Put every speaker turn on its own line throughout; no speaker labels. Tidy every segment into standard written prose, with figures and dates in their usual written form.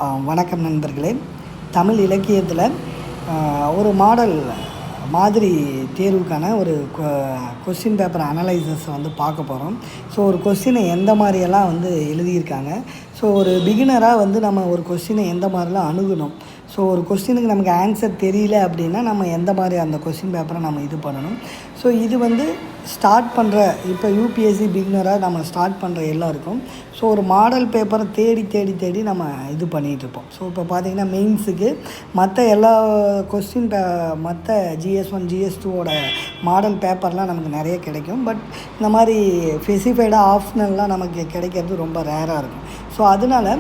வணக்கம் நண்பர்களே. தமிழ் இலக்கியத்தில் ஒரு மாதிரி தேர்வுக்கான ஒரு கொஸ்டின் பேப்பர் அனலைசஸ் வந்து பார்க்க போகிறோம். ஸோ ஒரு கொஸ்டினை எந்த மாதிரியெல்லாம் வந்து எழுதியிருக்காங்க, ஸோ ஒரு பிகினராக வந்து நம்ம ஒரு கொஸ்டினை எந்த மாதிரிலாம் அணுகணும், ஸோ ஒரு கொஸ்டினுக்கு நமக்கு ஆன்சர் தெரியல அப்படின்னா நம்ம எந்த மாதிரி அந்த கொஸ்டின் பேப்பரை நம்ம இது பண்ணணும். ஸோ இது வந்து ஸ்டார்ட் பண்ணுற இப்போ யூபிஎஸ்சி பிகினராக நம்ம ஸ்டார்ட் பண்ணுற எல்லாருக்கும் ஸோ ஒரு மாடல் பேப்பரை தேடி நம்ம இது பண்ணிகிட்ருப்போம். ஸோ இப்போ பார்த்திங்கன்னா மெயின்ஸுக்கு மற்ற எல்லா மற்ற GS1 GS2 மாடல் பேப்பர்லாம் நமக்கு நிறைய கிடைக்கும். பட் இந்த மாதிரி ஸ்பெசிஃபைடாக ஆப்ஷனல்லாம் நமக்கு கிடைக்கிறது ரொம்ப ரேராக இருக்கும். ஸோ அதனால்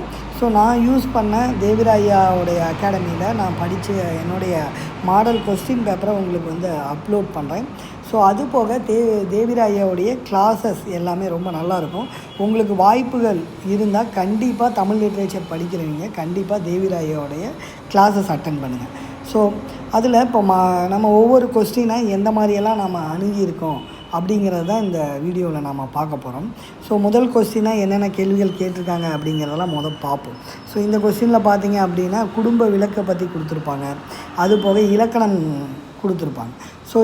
நான் யூஸ் பண்ண தேவிராயாவுடைய அகாடமியில் நான் படித்த என்னுடைய மாடல் கொஸ்டின் பேப்பரை உங்களுக்கு வந்து அப்லோட் பண்ணுறேன். ஸோ அது போக தேவிராயாவுடைய கிளாஸஸ் எல்லாமே ரொம்ப நல்லாயிருக்கும். உங்களுக்கு வாய்ப்புகள் இருந்தால் கண்டிப்பாக தமிழ் லிட்ரேச்சர் படிக்கிறவங்க கண்டிப்பாக தேவிராயாவுடைய கிளாஸஸ் அட்டென்ட் பண்ணுங்கள். ஸோ அதில் இப்போ நம்ம ஒவ்வொரு கொஸ்டினாக எந்த மாதிரியெல்லாம் நம்ம அணுகியிருக்கோம் அப்படிங்கிறது தான் இந்த வீடியோவில் நம்ம பார்க்க போகிறோம். ஸோ முதல் கொஸ்டினாக என்னென்ன கேள்விகள் கேட்டிருக்காங்க அப்படிங்கிறதெல்லாம் பார்ப்போம். ஸோ இந்த கொஸ்டினில் பார்த்தீங்க அப்படின்னா குடும்ப விளக்கை பற்றி கொடுத்துருப்பாங்க, அது போக இலக்கணம் கொடுத்துருப்பாங்க. ஸோ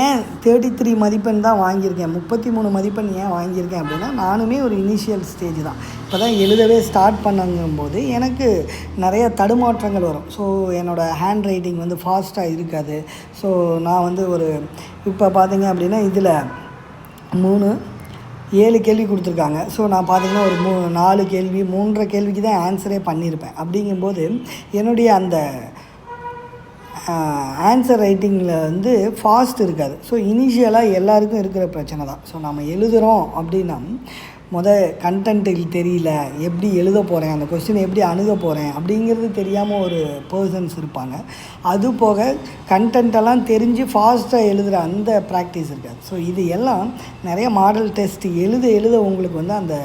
ஏன் 33 மதிப்பெண் தான் வாங்கியிருக்கேன், 33 மதிப்பெண் ஏன் வாங்கியிருக்கேன் அப்படின்னா நானுமே ஒரு இனிஷியல் ஸ்டேஜ் தான், இப்போ தான் எழுதவே ஸ்டார்ட் பண்ணும்போது எனக்கு நிறைய தடுமாற்றங்கள் வரும். ஸோ என்னோடய ஹேண்ட் ரைட்டிங் வந்து ஃபாஸ்ட்டாக இருக்காது. ஸோ நான் வந்து இப்போ பார்த்திங்க அப்படின்னா இதில் 7 கேள்வி கொடுத்துருக்காங்க. ஸோ நான் பார்த்திங்கன்னா ஒரு 4 கேள்வி 3.5 கேள்விக்கு தான் ஆன்சரே பண்ணியிருப்பேன். அப்படிங்கும்போது என்னுடைய அந்த ஆன்சர் ரைட்டிங்கில் வந்து ஃபாஸ்ட் இருக்காது. ஸோ இனிஷியலாக எல்லாருக்கும் இருக்கிற பிரச்சனை தான். ஸோ நம்ம எழுதுகிறோம் அப்படின்னா கண்டென்ட் தெரியல, எப்படி எழுத போகிறேன், அந்த கொஸ்டினை எப்படி அணுக போகிறேன் அப்படிங்கிறது தெரியாமல் ஒரு பர்சன்ஸ் இருப்பாங்க. அது போக கண்டென்ட்டெல்லாம் தெரிஞ்சு ஃபாஸ்ட்டாக எழுதுகிற அந்த ப்ராக்டிஸ் இருக்காது. ஸோ இது எல்லாம் நிறைய மாடல் டெஸ்ட் எழுத உங்களுக்கு வந்து அந்த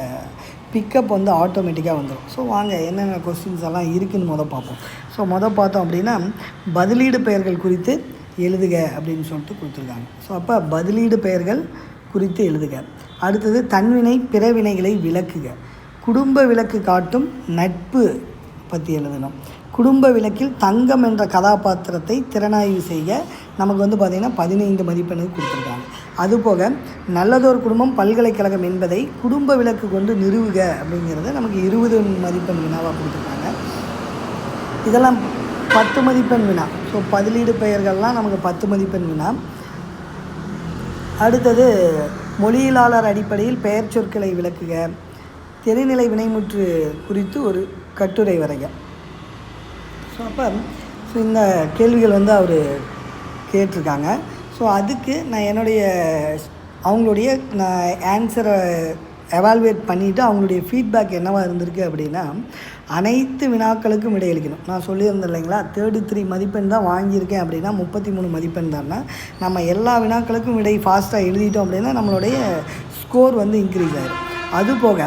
பிக்கப் வந்து ஆட்டோமேட்டிக்காக வந்துடும். ஸோ வாங்க என்னென்ன கொஸ்டின்ஸ் எல்லாம் இருக்குதுன்னு பார்ப்போம். ஸோ பார்த்தோம் அப்படின்னா பதிலீடு பெயர்கள் குறித்து எழுதுக அப்படின்னு சொல்லிட்டு கொடுத்துருக்காங்க. ஸோ அப்போ பதிலீடு பெயர்கள் குறித்து எழுதுக. அடுத்தது தன்வினை பிறவினைகளை விளக்குக. குடும்ப விளக்கு காட்டும் நட்பு பற்றி எழுதணும். குடும்ப விளக்கில் தங்கம் என்ற கதாபாத்திரத்தை திறனாய்வு செய்ய நமக்கு வந்து பார்த்திங்கன்னா 15 மதிப்பெண்ணுக்கு கொடுத்துருக்காங்க. அதுபோக நல்லதோர் குடும்பம் பல்கலைக்கழகம் என்பதை குடும்ப விளக்கு கொண்டு நிறுவுக அப்படிங்கிறத நமக்கு 20 மதிப்பெண் வினாவாக கொடுத்துருக்காங்க. இதெல்லாம் 10 மதிப்பெண் வினா. ஸோ பதிலீடு பெயர்கள்லாம் நமக்கு 10 மதிப்பெண் வினா. அடுத்தது மொழியியலாளர் அடிப்படையில் பெயர் சொற்களை விளக்குக. தெரிநிலை வினைமுற்று குறித்து ஒரு கட்டுரை வரைக. ஸோ இந்த கேள்விகள் வந்து அவர் கேட்டிருக்காங்க. ஸோ அதுக்கு நான் அவங்களுடைய ஆன்சரை எவால்வேட் பண்ணிவிட்டு அவங்களுடைய ஃபீட்பேக் என்னவாக இருந்திருக்கு அப்படின்னா அனைத்து வினாக்களுக்கும் விடையளிக்கணும். நான் சொல்லியிருந்தேன் இல்லைங்களா, 33 மதிப்பெண் தான் வாங்கியிருக்கேன் அப்படின்னா 33 மதிப்பெண் தானே, நம்ம எல்லா வினாக்களுக்கும் விடை ஃபாஸ்ட்டாக எழுதிட்டோம் அப்படின்னா நம்மளுடைய ஸ்கோர் வந்து இன்க்ரீஸ் ஆகிடும். அதுபோக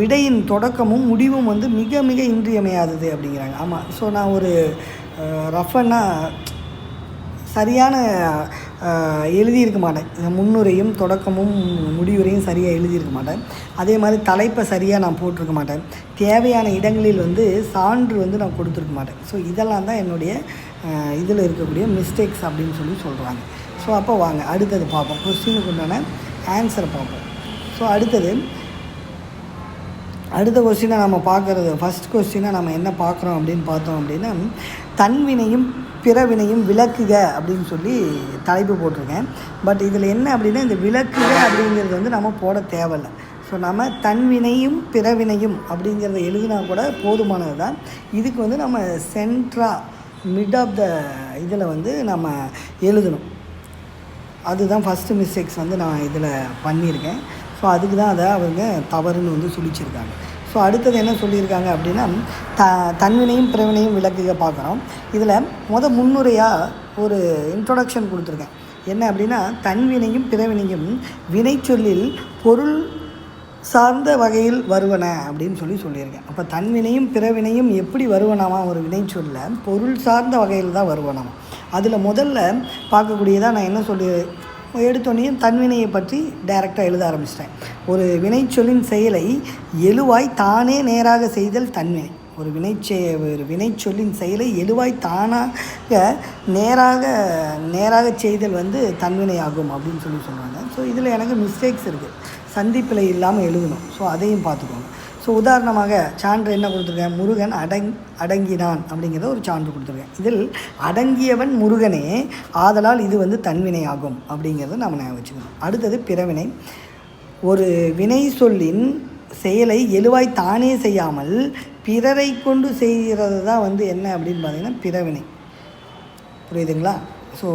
விடையின் தொடக்கமும் முடிவும் வந்து மிக மிக இன்றியமையாதது அப்படிங்கிறாங்க. ஆமாம். ஸோ நான் ஒரு ரஃபனாக சரியான எழுதியிருக்க மாட்டேன். முன்னுரையும் தொடக்கமும் முடிவுரையும் சரியாக எழுதியிருக்க மாட்டேன். அதே மாதிரி தலைப்பை சரியாக நான் போட்டிருக்க மாட்டேன். தேவையான இடங்களில் வந்து சான்று வந்து நான் கொடுத்துருக்க மாட்டேன். ஸோ இதெல்லாம் தான் என்னுடைய இதில் இருக்கக்கூடிய மிஸ்டேக்ஸ் அப்படின்னு சொல்கிறாங்க. ஸோ அப்போ வாங்க அடுத்தது பார்ப்போம். கொஸ்டினுக்கு உண்டான ஆன்சரை பார்ப்போம். ஸோ அடுத்த கொஸ்டினை நம்ம பார்க்குறது, ஃபஸ்ட் கொஸ்டினை நம்ம என்ன பார்க்குறோம் அப்படின்னு பார்த்தோம் அப்படின்னா தன்வினையும் பிறவினையும் விளக்குக அப்படின்னு சொல்லி தலைப்பு போட்டிருக்கேன். பட் இதில் என்ன அப்படின்னா இந்த விளக்குக அப்படிங்கிறது வந்து நம்ம போட தேவையில்லை. ஸோ நம்ம தன்வினையும் பிறவினையும் அப்படிங்கிறத எழுதினா கூட போதுமானது தான். இதுக்கு வந்து நம்ம மிட் ஆஃப் த இதில் வந்து நம்ம எழுதணும். அதுதான் ஃபஸ்ட்டு மிஸ்டேக்ஸ் வந்து நான் இதில் பண்ணியிருக்கேன். ஸோ அதுக்கு தான் அதை அவங்க தவறுன்னு வந்து சொல்லிச்சிருக்காங்க. ஸோ அடுத்தது என்ன சொல்லியிருக்காங்க அப்படின்னா தன்வினையும் பிறவினையும் விளக்குக பார்க்குறோம். இதில் முன்னுரையாக ஒரு இன்ட்ரொடக்ஷன் கொடுத்துருக்கேன். என்ன அப்படின்னா தன்வினையும் பிறவினையும் வினைச்சொல்லில் பொருள் சார்ந்த வகையில் வருவன அப்படின்னு சொல்லியிருக்கேன். அப்போ தன்வினையும் பிறவினையும் எப்படி வருவனாமா, ஒரு வினைச்சொல்ல பொருள் சார்ந்த வகையில் தான் வருவனாமா. அதில் முதல்ல பார்க்கக்கூடியதாக நான் என்ன எடுத்தோடனே தன்வினையை பற்றி டைரெக்டாக எழுத ஆரம்பிச்சிட்டேன். ஒரு வினைச்சொல்லின் செயலை எழுவாய் தானே நேராக செய்தல் தன்வினை. ஒரு வினைச்சொல்லின் செயலை எழுவாய் தானாக நேராக செய்தல் வந்து தன்வினை ஆகும் அப்படின்னு சொல்கிறாங்க. ஸோ இதில் எனக்கு மிஸ்டேக்ஸ் இருக்குது, சந்திப்பிழை இல்லாமல் எழுதணும். ஸோ அதையும் பார்த்துக்கோங்க. ஸோ உதாரணமாக சான்று என்ன கொடுத்துருக்கேன், முருகன் அடங்கினான் அப்படிங்கிறத ஒரு சான்று கொடுத்துருக்கேன். இதில் அடங்கியவன் முருகனே, ஆதலால் இது வந்து தன்வினை ஆகும் அப்படிங்கிறத நம்ம ஞாபகம் வச்சுக்கணும். அடுத்தது பிறவினை. ஒரு வினை சொல்லின் செயலை எழுவாய் தானே செய்யாமல் பிறரை கொண்டு செய்கிறது தான் வந்து என்ன அப்படின்னு பார்த்தீங்கன்னா பிறவினை. புரியுதுங்களா? ஸோ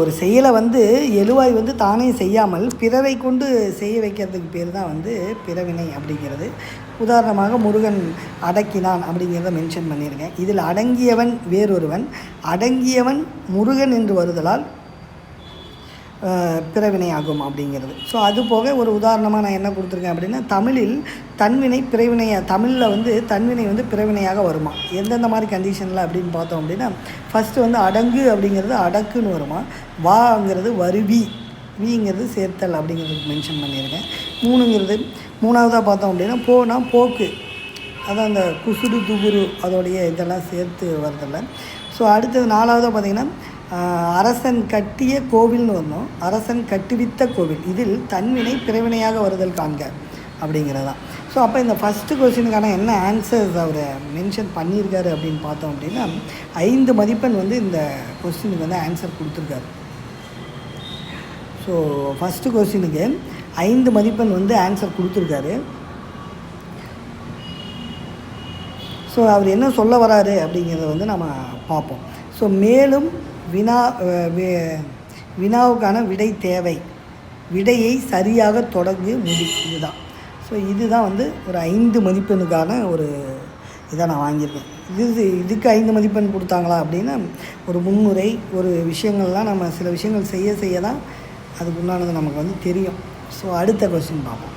ஒரு செயலை வந்து எழுவாய் வந்து தானே செய்யாமல் பிறரை கொண்டு செய்ய வைக்கிறதுக்கு பேர் தான் வந்து பிறவினை அப்படிங்கிறது. உதாரணமாக முருகன் அடக்கினான் அப்படிங்கிறத மென்ஷன் பண்ணியிருக்கேன். இதில் அடங்கியவன் வேறொருவன், அடங்கியவன் முருகன் என்று வருதலால் பிறவினை ஆகும் அப்படிங்கிறது. ஸோ அது போக ஒரு உதாரணமாக நான் என்ன கொடுத்துருக்கேன் அப்படின்னா, தமிழில் தன்வினை பிறவினையாக, தமிழில் வந்து தன்வினை வந்து பிறவினையாக வருமா, எந்தெந்த மாதிரி கண்டிஷனில் அப்படின்னு பார்த்தோம் அப்படின்னா, ஃபஸ்ட்டு வந்து அடங்கு அப்படிங்கிறது அடக்குன்னு வருமா, வாங்கிறது வருவி, வீங்கிறது சேர்த்தல் அப்படிங்கிறதுக்கு மென்ஷன் பண்ணியிருக்கேன். மூணாவதாக பார்த்தோம் அப்படின்னா போனால் போக்கு, அதான் அந்த குசுடு துகுரு அதோடைய இதெல்லாம் சேர்த்து வருதில்ல. ஸோ அடுத்தது நாலாவதாக பார்த்திங்கன்னா அரசன் கட்டிய கோவில்னு வரணும், அரசன் கட்டுவித்த கோவில். இதில் தன்வினை பிறவினையாக வருதல் காண்க அப்படிங்கிறதான். ஸோ அப்போ இந்த ஃபஸ்ட்டு கொஸ்டினுக்கான என்ன ஆன்சர்ஸ் அவர் மென்ஷன் பண்ணியிருக்காரு அப்படின்னு பார்த்தோம் அப்படின்னா 5 மதிப்பெண் வந்து இந்த கொஸ்டினுக்கு வந்து ஆன்சர் கொடுத்துருக்காரு. ஸோ ஃபஸ்ட்டு கொஸ்டினுக்கு 5 மதிப்பெண் வந்து ஆன்சர் கொடுத்துருக்காரு. ஸோ அவர் என்ன சொல்ல வராரு அப்படிங்கிறத வந்து நம்ம பார்ப்போம். ஸோ மேலும் வினாவுக்கான விடை தேவை, விடையை சரியாக தொடங்கு முடி, இதுதான். ஸோ இதுதான் வந்து ஒரு 5 மதிப்பெண்ணுக்கான ஒரு இதை நான் வாங்கியிருக்கேன். இதுக்கு 5 மதிப்பெண் கொடுத்தாங்களா அப்படின்னா ஒரு முன்முறை, ஒரு விஷயங்கள்லாம் நம்ம சில விஷயங்கள் செய்ய தான் அதுக்கு உண்டானது நமக்கு வந்து தெரியும். ஸோ அடுத்த கொஸ்டின் பார்ப்போம்.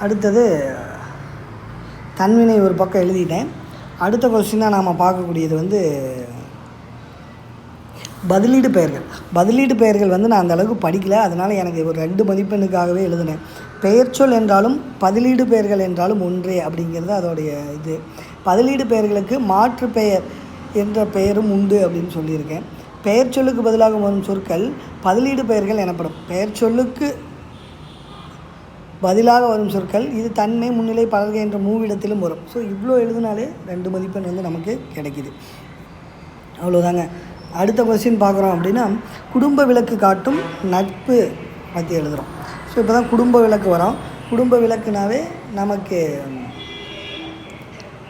அடுத்தது தன்வினை ஒரு பக்கம் எழுதிட்டேன். அடுத்த கொஸ்டினாக நாம் பார்க்கக்கூடியது வந்து பதிலீடு பெயர்கள் வந்து நான் அந்தளவுக்கு படிக்கலை, அதனால் எனக்கு ஒரு 2 மதிப்பெண்ணுக்காகவே எழுதினேன். பெயர்ச்சொல் என்றாலும் பதிலீடு பெயர்கள் என்றாலும் ஒன்றே அப்படிங்கிறது அதோடைய இது. பதிலீடு பெயர்களுக்கு மாற்று பெயர் என்ற பெயரும் உண்டு அப்படின்னு சொல்லியிருக்கேன். பெயர் சொல்லுக்கு பதிலாக வரும் சொற்கள் பதிலீடு பெயர்கள் எனப்படும். பெயர் சொல்லுக்கு பதிலாக வரும் சொற்கள் இது தன்மை, முன்னிலை, பலர்கை என்ற மூவிடத்திலும் வரும். ஸோ இவ்வளோ எழுதினாலே 2 மதிப்பெண் வந்து நமக்கு கிடைக்கிது. அவ்வளோதாங்க. அடுத்த கொஸ்டின் பார்க்குறோம் அப்படின்னா குடும்ப விளக்கு காட்டும் நட்பு பற்றி எழுதுகிறோம். ஸோ இப்போ தான் குடும்ப விளக்கு வரோம். குடும்ப விளக்குனாவே நமக்கு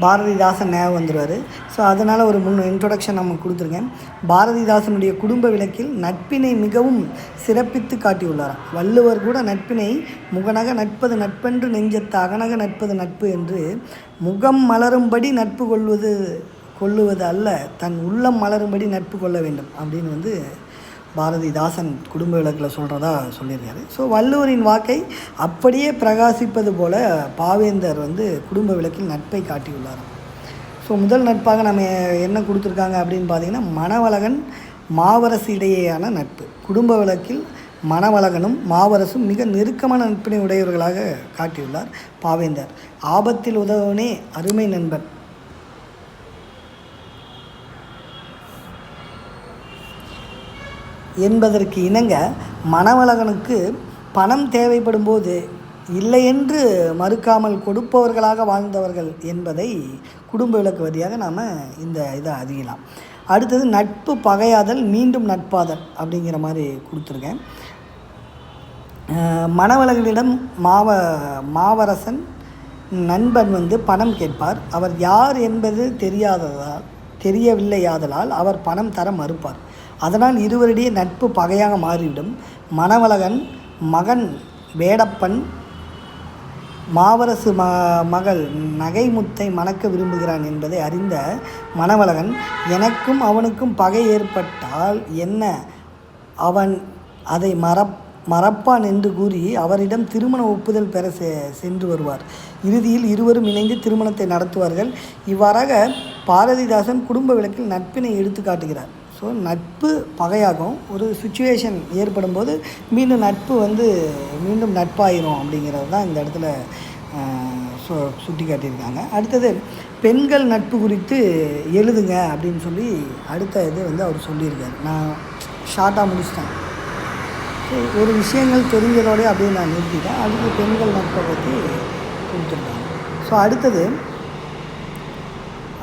பாரதிதாசன் ஞாபகம் வந்துடுவார். ஸோ அதனால் ஒரு இன்ட்ரொடக்ஷன் நம்ம கொடுத்துருக்கேன். பாரதிதாசனுடைய குடும்ப விளக்கில் நட்பினை மிகவும் சிறப்பித்து காட்டியுள்ளாராம். வள்ளுவர் கூட நட்பினை முகநக நட்பது நட்பென்று நெஞ்சத்து அகநக நட்பது நட்பு என்று முகம் மலரும்படி நட்பு கொள்ளுவது அல்ல, தன் உள்ளம் மலரும்படி நட்பு கொள்ள வேண்டும் அப்படின்னு வந்து பாரதிதாசன் குடும்ப விளக்கில் சொல்கிறதா சொல்லியிருக்காரு. ஸோ வள்ளுவரின் வாக்கை அப்படியே பிரகாசிப்பது போல் பாவேந்தர் வந்து குடும்ப விளக்கில் நட்பை காட்டியுள்ளார். ஸோ முதல் நட்பாக நம்ம என்ன கொடுத்துருக்காங்க அப்படின்னு பார்த்தீங்கன்னா மணவழகன் மாவரசு இடையேயான நட்பு. குடும்ப விளக்கில் மணவழகனும் மாவரசும் மிக நெருக்கமான நட்பினை உடையவர்களாக காட்டியுள்ளார் பாவேந்தர். ஆபத்தில் உதவனே அருமை நண்பன் என்பதற்கு இணங்க மணவழகனுக்கு பணம் தேவைப்படும் போது இல்லை என்று மறுக்காமல் கொடுப்பவர்களாக வாழ்ந்தவர்கள் என்பதை குடும்ப விளக்கு வழியாக நாம் இந்த இதை அறியலாம். அடுத்தது நட்பு பகையாதல் மீண்டும் நட்பாதல் அப்படிங்கிற மாதிரி கொடுத்துருக்கேன். மணவழகனிடம் மாவரசன் நண்பன் வந்து பணம் கேட்பார். அவர் யார் என்பது தெரியவில்லையாதலால் அவர் பணம் தர மறுப்பார். அதனால் இருவரிடையே நட்பு பகையாக மாறிவிடும். மணவழகன் மகன் வேடப்பன் மாவரசு மகள் நகைமுத்தை மணக்க விரும்புகிறான் என்பதை அறிந்த மணவழகன், எனக்கும் அவனுக்கும் பகை ஏற்பட்டால் என்ன, அவன் அதை மறப்பான் என்று கூறி அவரிடம் திருமண ஒப்புதல் பெற சென்று வருவார். இறுதியில் இருவரும் இணைந்து திருமணத்தை நடத்துவார்கள். இவ்வாறாக பாரதிதாசன் குடும்ப விளக்கில் நட்பினை எடுத்து காட்டுகிறார். ஸோ நட்பு பகையாகும், ஒரு சுச்சுவேஷன் ஏற்படும் போது மீண்டும் நட்பு மீண்டும் நட்பாயிரும் அப்படிங்கிறது தான் இந்த இடத்துல சுட்டி காட்டியிருக்காங்க. அடுத்தது பெண்கள் நட்பு குறித்து எழுதுங்க அப்படின்னு சொல்லி அடுத்த இது அவர் சொல்லியிருக்காரு. நான் ஷார்ட்டாக முடிச்சிட்டேன். ஒரு விஷயங்கள் தெரிஞ்சதோடு அப்படியே நான் நிறுத்திட்டேன். அதுக்கு பெண்கள் நட்பை பற்றி கொடுத்துருக்காங்க. ஸோ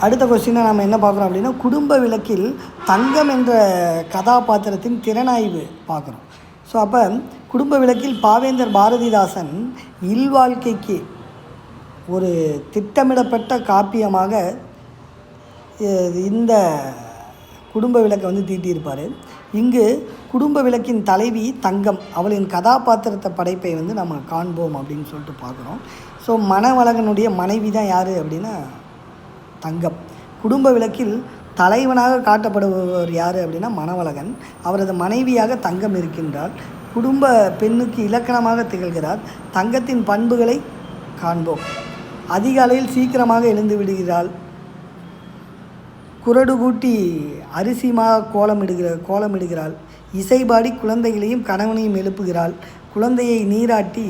அடுத்த கொஸ்டினை நம்ம என்ன பார்க்குறோம் அப்படின்னா, குடும்ப விளக்கில் தங்கம் என்ற கதாபாத்திரத்தின் திறனாய்வு பார்க்குறோம். ஸோ அப்போ குடும்ப விளக்கில் பாவேந்தர் பாரதிதாசன் இல்வாழ்க்கைக்கு ஒரு திட்டமிடப்பட்ட காப்பியமாக இந்த குடும்ப விளக்கை தீட்டியிருப்பார். இங்கு குடும்ப விளக்கின் தலைவி தங்கம், அவளின் கதாபாத்திரத்தை படைப்பை நம்ம காண்போம் அப்படின்னு சொல்லிட்டு பார்க்குறோம். ஸோ மணவழகனுடைய மனைவி தான் யார் அப்படின்னா தங்கம். குடும்ப விளக்கில் தலைவனாக காட்டப்படுபவர் யார் அப்படின்னா மணவழகன். அவரது மனைவியாக தங்கம் இருக்கின்றார். குடும்ப பெண்ணுக்கு இலக்கணமாக திகழ்கிறார். தங்கத்தின் பண்புகளை காண்போம். அதிகாலையில் சீக்கிரமாக எழுந்து விடுகிறாள். குரடு கூட்டி அரிசிமாக கோலமிடுகிறாள். இசைபாடி குழந்தைகளையும் கணவனையும் எழுப்புகிறாள். குழந்தையை நீராட்டி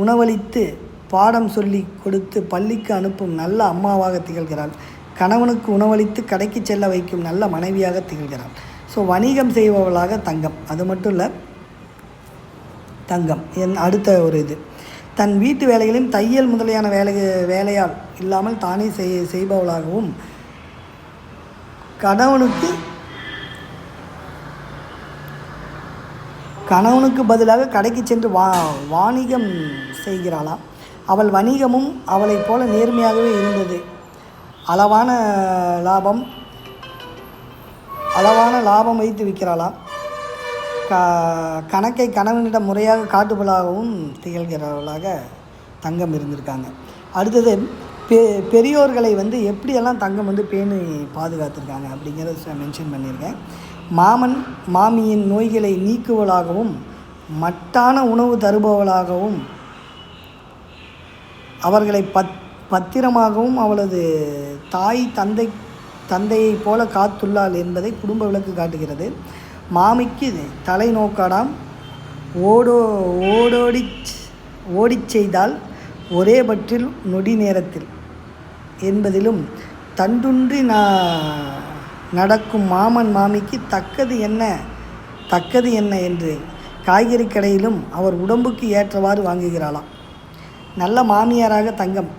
உணவளித்து பாடம் சொல்லி கொடுத்து பள்ளிக்கு அனுப்பும் நல்ல அம்மாவாக திகழ்கிறாள். கணவனுக்கு உணவளித்து கடைக்கு செல்ல வைக்கும் நல்ல மனைவியாக திகழ்கிறாள். ஸோ வணிகம் செய்பவளாக தங்கம். அது மட்டும் இல்லை, தங்கம் அடுத்த ஒரு இது, தன் வீட்டு வேலைகளையும் தையல் முதலியான வேலையால் இல்லாமல் தானே செய்பவளாகவும், கணவனுக்கு பதிலாக கடைக்கு சென்று வாணிகம் செய்கிறாளாம். அவள் வணிகமும் அவளைப் போல நேர்மையாகவே இருந்தது. அளவான லாபம் வைத்து விற்கிறாளாம். கணக்கை கணவனிடம் முறையாக காட்டுபவளாகவும் திகழ்கிறவளாக தங்கம் இருந்திருக்காங்க. அடுத்தது பெரியோர்களை எப்படியெல்லாம் தங்கம் பேணி பாதுகாத்திருக்காங்க அப்படிங்கிறத மென்ஷன் பண்ணியிருக்கேன். மாமன் மாமியின் நோய்களை நீக்குவளாகவும் மட்டான உணவு தருபவளாகவும் அவர்களை பத்திரமாகவும் அவளது தாய் தந்தையைப் போல காத்துள்ளாள் என்பதை குடும்ப விளக்கு காட்டுகிறது. மாமிக்கு தலை நோக்காடாம், ஓடிச் செய்தால் ஒரே பற்றில் நொடி நேரத்தில் என்பதிலும் தண்டுன்றி நடக்கும் மாமன் மாமிக்கு தக்கது என்ன என்று காய்கறி கடையிலும் அவர் உடம்புக்கு ஏற்றவாறு வாங்குகிறாளாம். நல்ல மாமியாராக தங்கம்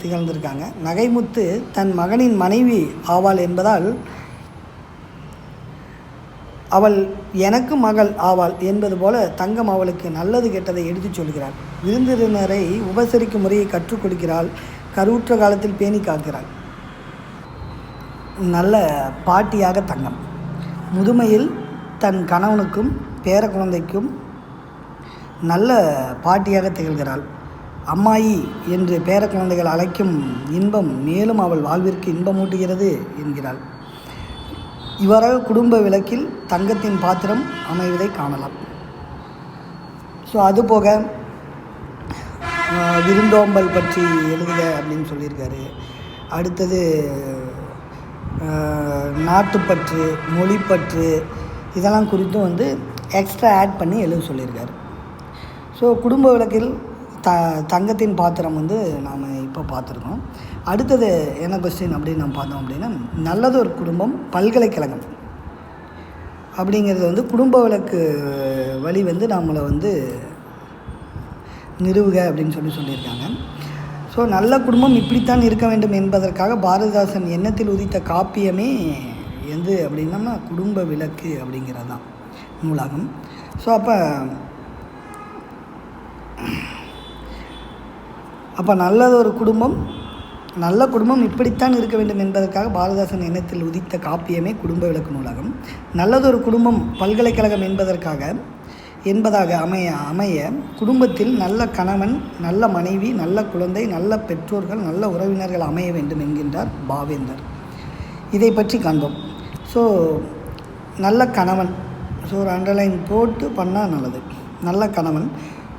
திகழ்ந்திருக்காங்க. நகைமுத்து தன் மகனின் மனைவி ஆவாள் என்பதால் அவள் எனக்கு மகள் ஆவாள் என்பது போல தங்கம் அவளுக்கு நல்லது கெட்டதை எடுத்துச் சொல்கிறாள். விருந்தினரை உபசரிக்கும் முறையை கற்றுக் கொடுக்கிறாள். கருவுற்ற காலத்தில் பேணி காக்கிறாள். நல்ல பாட்டியாக தங்கம். முதுமையில் தன் கணவனுக்கும் பேர குழந்தைக்கும் நல்ல பாட்டியாக திகழ்கிறாள். அம்மாயி என்று பேர குழந்தைகள் அழைக்கும் இன்பம் மேலும் அவள் வாழ்விற்கு இன்பமூட்டுகிறது என்கிறாள். இவ்வாறாக குடும்ப விளக்கில் தங்கத்தின் பாத்திரம் அமைவதை காணலாம். ஸோ அதுபோக விருந்தோம்பல் பற்றி எழுதுக அப்படின்னு சொல்லியிருக்காரு. அடுத்தது நாட்டுப்பற்று, மொழிப்பற்று இதெல்லாம் குறித்தும் எக்ஸ்ட்ரா ஆட் பண்ணி எழுத சொல்லியிருக்காரு. ஸோ குடும்ப விளக்கில் தங்கத்தின் பாத்திரம் நாம் இப்போ பார்த்துருக்கோம். அடுத்தது என்ன கொஸ்டின் அப்படின்னு நம்ம பார்த்தோம் அப்படின்னா, நல்லதொரு குடும்பம் பல்கலைக்கழகம் அப்படிங்கிறது குடும்ப விளக்கு வழி நம்மளை நிறுவுக அப்படின்னு சொல்லியிருக்காங்க. ஸோ நல்ல குடும்பம் இப்படித்தான் இருக்க வேண்டும் என்பதற்காக பாரதிதாசன் எண்ணத்தில் உதித்த காப்பியமே அப்படின்னா குடும்ப விளக்கு அப்படிங்கிறது தான் நூலாகும். ஸோ அப்போ நல்ல குடும்பம் இப்படித்தான் இருக்க வேண்டும் என்பதற்காக பாரதிதாசன் எண்ணத்தில் உதித்த காப்பியமே குடும்ப விளக்கு நூலாகும். நல்லதொரு குடும்பம் பல்கலைக்கழகம் என்பதற்காக என்பதாக அமைய குடும்பத்தில் நல்ல கணவன், நல்ல மனைவி, நல்ல குழந்தை, நல்ல பெற்றோர்கள், நல்ல உறவினர்கள் அமைய வேண்டும் என்கின்றார் பாவேந்தர். இதை பற்றி காண்போம். ஸோ நல்ல கணவன், ஸோ ஒரு அண்டர்லைன் போட்டு பண்ணால் நல்லது. நல்ல கணவன்,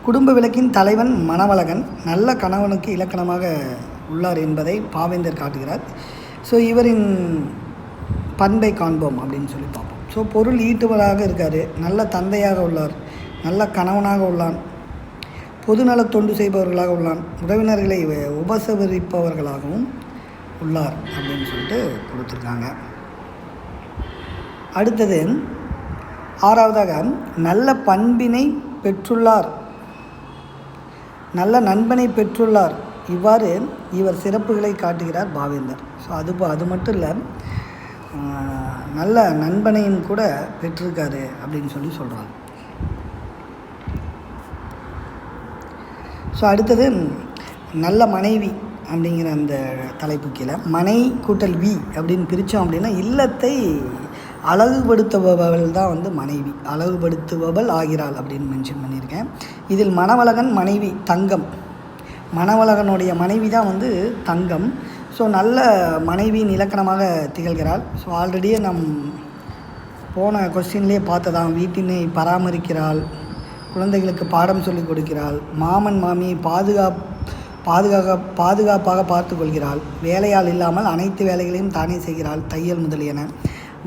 குடும்ப விளக்கின் தலைவன் மணவழகன் நல்ல கணவனுக்கு இலக்கணமாக உள்ளார் என்பதை பாவேந்தர் காட்டுகிறார். ஸோ இவரின் பண்பை காண்போம் அப்படின்னு சொல்லி பார்ப்போம். ஸோ பொருள் ஈட்டுவராக இருக்கார், நல்ல தந்தையாக உள்ளார், நல்ல கணவனாக உள்ளான், பொதுநல தொண்டு செய்பவர்களாக உள்ளான், உறவினர்களை உபசரிப்பவர்களாகவும் உள்ளார் அப்படின்னு சொல்லிட்டு கொடுத்துருக்காங்க. அடுத்தது 6வதாக நல்ல பண்பினை பெற்றுள்ளார், நல்ல நண்பனை பெற்றுள்ளார். இவ்வாறு இவர் சிறப்புகளை காட்டுகிறார் பாவேந்தர். ஸோ அது மட்டும் இல்லை, நல்ல நண்பனையும் கூட பெற்றிருக்காரு அப்படின்னு சொல்லி சொல்கிறாங்க. ஸோ அடுத்தது நல்ல மனைவி அப்படிங்கிற அந்த தலைப்பு கீழே மனை கூட்டல் வி அப்படின்னு பிரித்தோம் அப்படின்னா இல்லத்தை அழகுபடுத்துபவள் தான் வந்து மனைவி, அழகுபடுத்துபவள் ஆகிறாள் அப்படின்னு மென்ஷன் பண்ணியிருக்கேன். இதில் மணவழகன் மனைவி தங்கம், மணவழகனுடைய மனைவி தான் வந்து தங்கம். ஸோ நல்ல மனைவியின் இலக்கணமாக திகழ்கிறாள். ஸோ ஆல்ரெடியே போன கொஸ்டின்லேயே பார்த்ததான், வீட்டினை பராமரிக்கிறாள், குழந்தைகளுக்கு பாடம் சொல்லிக் கொடுக்கிறாள், மாமன் மாமியை பாதுகாப்பாக பார்த்து கொள்கிறாள், வேலையால் இல்லாமல் அனைத்து வேலைகளையும் தானே செய்கிறாள், தையல் முதலியன,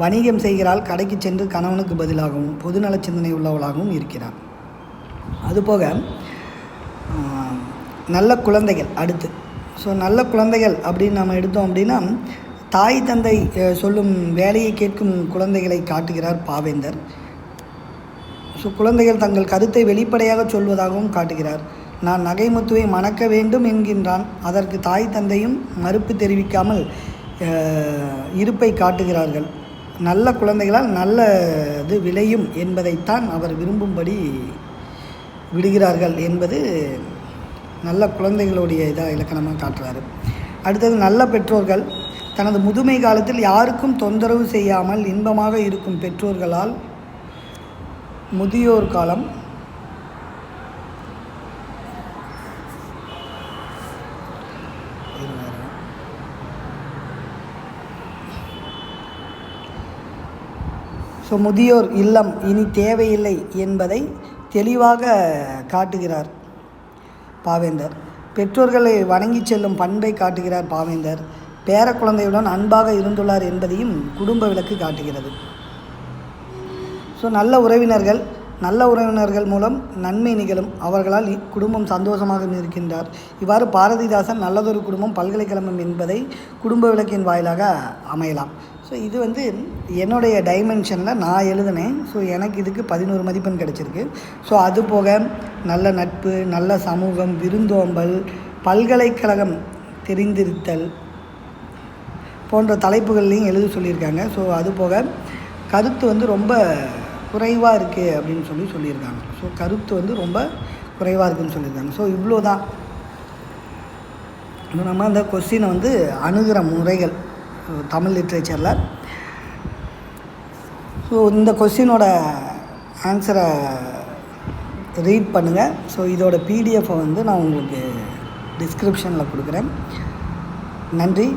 வணிகம் செய்கிறாள், கடைக்கு சென்று கணவனுக்கு பதிலாகவும் பொதுநல சிந்தனை உள்ளவளாகவும் இருக்கிறாள். அதுபோக நல்ல குழந்தைகள் அடுத்து. ஸோ நல்ல குழந்தைகள் அப்படின்னு நம்ம எடுத்தோம் அப்படின்னா தாய் தந்தை சொல்லும் வேலையை கேட்கும் குழந்தைகளை காட்டுகிறார் பாவேந்தர். ஸோ குழந்தைகள் தங்கள் கருத்தை வெளிப்படையாக சொல்வதாகவும் காட்டுகிறார். நான் நகைமுத்துவை மணக்க வேண்டும் என்கின்றான். அதற்கு தாய் தந்தையும் மறுப்பு தெரிவிக்காமல் இருப்பை காட்டுகிறார்கள். நல்ல குழந்தைகளால் நல்லது விளையும் என்பதைத்தான் அவர் விரும்பும்படி விடுகிறார்கள் என்பது நல்ல குழந்தைகளுடைய இலக்கணமாக காட்டுறாரு. அடுத்தது நல்ல பெற்றோர்கள், தனது முதுமை காலத்தில் யாருக்கும் தொந்தரவு செய்யாமல் இன்பமாக இருக்கும் பெற்றோர்களால் முதியோர் காலம் முதியோர் இல்லம் இனி தேவையில்லை என்பதை தெளிவாக காட்டுகிறார் பாவேந்தர். பெற்றோர்களை வணங்கி செல்லும் பண்பை காட்டுகிறார் பாவேந்தர். பேர குழந்தையுடன் அன்பாக இருந்துள்ளார் என்பதையும் குடும்ப விளக்கு காட்டுகிறது. ஸோ நல்ல உறவினர்கள் மூலம் நன்மை நிகழும், அவர்களால் குடும்பம் சந்தோஷமாக இருக்கின்றார். இவ்வாறு பாரதிதாசன் நல்லதொரு குடும்பம் பல்கலைக்கழகம் என்பதை குடும்ப விளக்கின் வாயிலாக அமையலாம். ஸோ இது வந்து என்னுடைய டைமென்ஷனில் நான் எழுதினேன். ஸோ எனக்கு இதுக்கு 11 மதிப்பெண் கிடச்சிருக்கு. ஸோ அதுபோக நல்ல நட்பு, நல்ல சமூகம், விருந்தோம்பல், பல்கலைக்கழகம் தெரிந்திருத்தல் போன்ற தலைப்புகள்லையும் எழுத சொல்லியிருக்காங்க. ஸோ அதுபோக கருத்து வந்து ரொம்ப குறைவாக இருக்குது அப்படின்னு சொல்லியிருக்காங்க. ஸோ கருத்து வந்து ரொம்ப குறைவாக இருக்குதுன்னு சொல்லியிருக்காங்க. ஸோ இவ்வளோ தான் நம்ம அந்த கொஸ்டினை வந்து அணுகிற முறைகள் தமிழ் லிட்ரேச்சரில். ஸோ இந்த கொஸ்டினோட ஆன்சரை ரீட் பண்ணுங்கள். ஸோ இதோட பிடிஎஃப்பை வந்து நான் உங்களுக்கு டிஸ்கிரிப்ஷனில் கொடுக்குறேன். நன்றி.